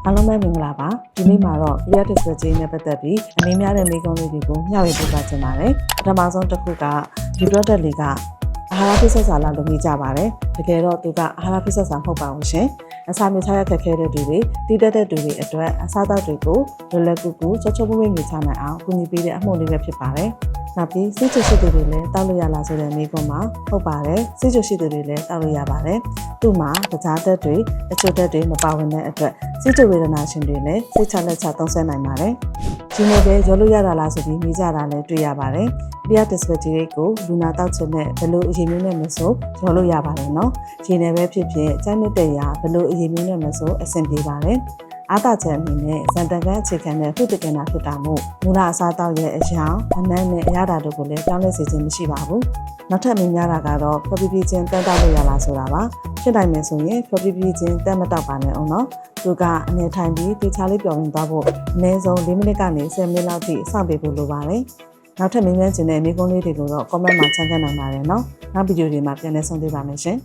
အားလုံးပဲမင်္ဂလာပါဒီနေ့မှာတော့ Creative Strategy နဲ့ပတ်သက်ပြီးအနည်းများတဲ့မိကုံးလေးတွေကိုမျှဝေပေးပါချင်ပါတယ်ပထမဆုံးတစ်ခုကဒီ product လေးကအာဟာရဖိဆက်စာလာလို့မြည်ကြပါတယ်တကယ်တော့သူကအာဟာရဖိဆက်စာမဟုတ်ပါဘူးရှင်အစာမြေခြားရခက်ခဲတဲ့သူတွေတည်တတ်တဲ့သူတွေအတွက်အစားအသောက်တွေကိုလွယ်လွယ်ကူကူချောချောမွေ့မွေ့မြည်ချနိုင်အောင်ကူညီပေးတဲ့အမှုလေးပဲဖြစ်ပါတယ်နောက်ပြီးစိတ်ကြွရှိသူတွေလည်းတောက်လို့ရလားဆိုတဲ့မိကုံးမှာဟုတ်ပါတယ်စိတ်ကြွရှိသူတွေလည်းတောက်လို့ရပါတယ်သူ့မှာတကြားတက်တွေအချို့တက်တွေမပါဝင်တဲ့အတွက်စိတ်ကြွဝေဒနာရှင်တွေလည်းစိတ်ချလက်ချသုံးဆွဲနိုင်ပါတယ်ဒီနေ့ပဲရောလို့ရတာလားဆိုပြီးမိကြတာလည်းတွေ့ရပါတယ်Creative Strategy ကိုလူနာတောက်ချင်တဲ့ဘယ်လိုအရေးမျိုးနဲ့မဆိုရောလို့ရပါတယ်နော်ဒီနေ့ပဲဖြစ်ဖြစ်ကျန်းတဲ့ရာဘယ်လိုအရေးမျိုးနဲ့မဆိုအဆင်ပြေပါတယ်အားသာချက်အနေနဲ့ဇန်တန်ကအခြေခံတဲ့ဖုတကနာဖြစ်တာမို့မူလအစားတောက်ရဲ့အရာအနမ်းနဲ့အရသာတို့ကိုလည်းပြောင်းလဲစေခြင်းမရှိပါဘူးနောက်ထပ်မြင်များတာကတော့ဖျော်ပြပြချင်းတန်တောက်လို့ရလားဆိုတာပါဖြစ်နိုင်မယ်ဆိုရင်ဖျော်ပြပြချင်းတန်မတောက်ပါနဲ့အောင်နော်သူကအနေထိုင်ပြီးတေချာလေးပျော်ဝင်သွားဖို့အနည်းဆုံး4မိနစ်ကနေ10မိနစ်လောက်ထိစောင့်ပေးဖို့လိုပါတယ်နောက်ထပ်မြင်မြန်ခြင်းတဲ့မိကုံးလေးတွေကိုတော့ comment မှာချန်ခဲ့နိုင်ပါတယ်နော်နောက်ဗီဒီယိုတွေမှာပြန်လည်ဆုံတွေ့ပါမယ်ရှင်